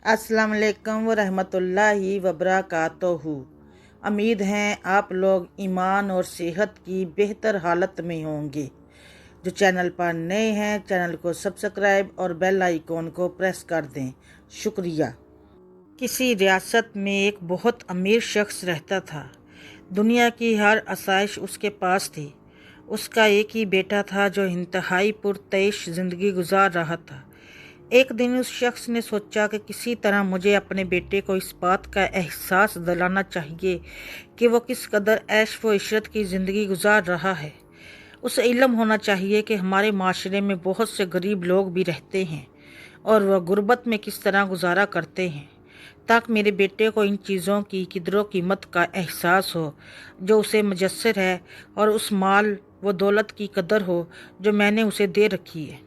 अस्सलाम वालेकुम वरहमतुल्लाहि वबरकातुहू। उम्मीद है आप लोग ईमान और सेहत की बेहतर हालत में होंगे। जो चैनल पर नए हैं चैनल को सब्सक्राइब और बेल आइकॉन को प्रेस कर दें, शुक्रिया। किसी रियासत में एक बहुत अमीर शख्स रहता था। दुनिया की हर आसाइश उसके पास थी। उसका एक ही बेटा था जो इंतहाई पुरतैश ज़िंदगी गुजार रहा था। एक दिन उस शख्स ने सोचा कि किसी तरह मुझे अपने बेटे को इस बात का एहसास दिलाना चाहिए कि वो किस कदर ऐश व इशरत की ज़िंदगी गुजार रहा है। उसे इल्म होना चाहिए कि हमारे माशरे में बहुत से गरीब लोग भी रहते हैं और वह गुर्बत में किस तरह गुजारा करते हैं, ताकि मेरे बेटे को इन चीज़ों की कदर कीमत का एहसास हो जो उसे मुयस्सर है और उस माल व दौलत की कदर हो जो मैंने उसे दे रखी है।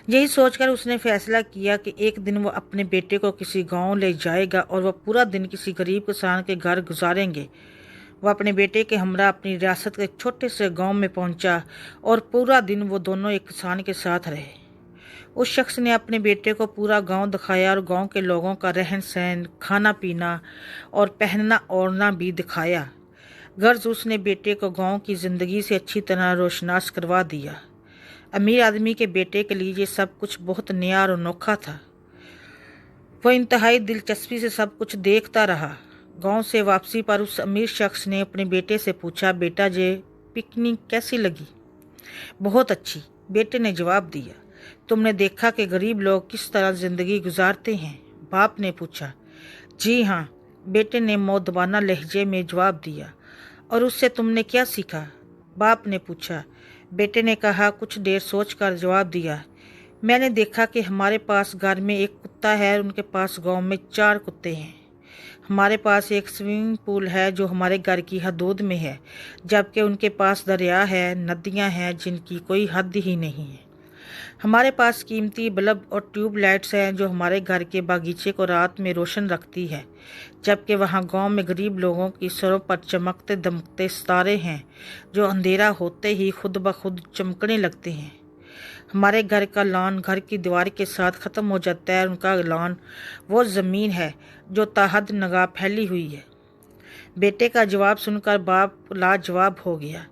यही सोचकर उसने फैसला किया कि एक दिन वो अपने बेटे को किसी गांव ले जाएगा और वह पूरा दिन किसी गरीब किसान के घर गुजारेंगे। वह अपने बेटे के हमरा अपनी रियासत के एक छोटे से गांव में पहुंचा और पूरा दिन वो दोनों एक किसान के साथ रहे। उस शख्स ने अपने बेटे को पूरा गांव दिखाया और गांव के लोगों का रहन सहन, खाना पीना और पहनना ओढ़ना भी दिखाया। गर्ज उसने बेटे को गांव की ज़िंदगी से अच्छी तरह रोशनास करवा दिया। अमीर आदमी के बेटे के लिए ये सब कुछ बहुत नया और अनोखा था। वह इंतहाई दिलचस्पी से सब कुछ देखता रहा। गांव से वापसी पर उस अमीर शख्स ने अपने बेटे से पूछा, बेटा जे पिकनिक कैसी लगी? बहुत अच्छी, बेटे ने जवाब दिया। तुमने देखा कि गरीब लोग किस तरह ज़िंदगी गुजारते हैं? बाप ने पूछा। जी हाँ, बेटे ने मौदबाना लहजे में जवाब दिया। और उससे तुमने क्या सीखा? बाप ने पूछा। बेटे ने कहा, कुछ देर सोचकर जवाब दिया। मैंने देखा कि हमारे पास घर में एक कुत्ता है और उनके पास गांव में 4 कुत्ते हैं। हमारे पास एक स्विमिंग पूल है जो हमारे घर की हदूद में है, जबकि उनके पास दरिया है, नदियां हैं जिनकी कोई हद ही नहीं है। हमारे पास कीमती बल्ब और ट्यूब लाइट्स हैं जो हमारे घर के बागीचे को रात में रोशन रखती है, जबकि वहाँ गांव में गरीब लोगों की सरों पर चमकते दमकते सितारे हैं जो अंधेरा होते ही खुद ब खुद चमकने लगते हैं। हमारे घर का लॉन घर की दीवार के साथ ख़त्म हो जाता है और उनका लॉन वो ज़मीन है जो ताहद नगाह फैली हुई है। बेटे का जवाब सुनकर बाप लाजवाब हो गया।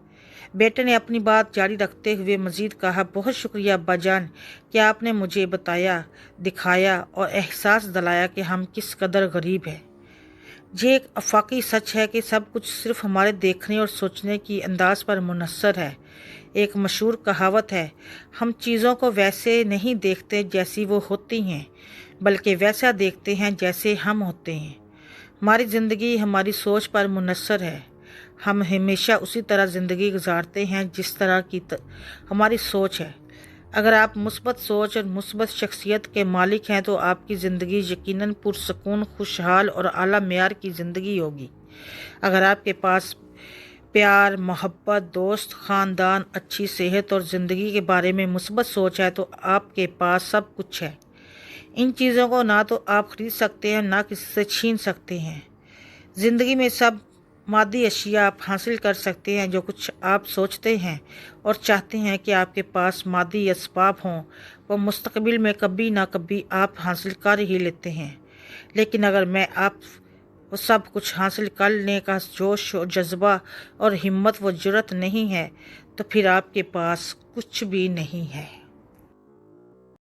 बेटे ने अपनी बात जारी रखते हुए मजीद कहा, बहुत शुक्रिया अब्बा जान कि आपने मुझे बताया, दिखाया और एहसास दिलाया कि हम किस कदर गरीब हैं। ये एक अफाकी सच है कि सब कुछ सिर्फ हमारे देखने और सोचने की अंदाज पर मुनहसर है। एक मशहूर कहावत है, हम चीज़ों को वैसे नहीं देखते जैसी वो होती हैं, बल्कि वैसा देखते हैं जैसे हम होते हैं। हमारी ज़िंदगी हमारी सोच पर मुनहसर है। हम हमेशा उसी तरह ज़िंदगी गुजारते हैं जिस तरह की हमारी सोच है। अगर आप मुस्बत सोच और मुस्बत शख्सियत के मालिक हैं तो आपकी ज़िंदगी यकीनन पुरसकून, खुशहाल और आला मेयार की ज़िंदगी होगी। अगर आपके पास प्यार, मोहब्बत, दोस्त, ख़ानदान, अच्छी सेहत और ज़िंदगी के बारे में मुस्बत सोच है तो आपके पास सब कुछ है। इन चीज़ों को ना तो आप ख़रीद सकते हैं ना किसी से छीन सकते हैं। ज़िंदगी में सब मादी अशिया आप हासिल कर सकते हैं जो कुछ आप सोचते हैं और चाहते हैं कि आपके पास मादी असबाब हों, वो मुस्तकबिल में कभी ना कभी आप हासिल कर ही लेते हैं। लेकिन अगर मैं आप वो सब कुछ हासिल करने का जोश और जज्बा और हिम्मत व जुर्रत नहीं है तो फिर आपके पास कुछ भी नहीं है।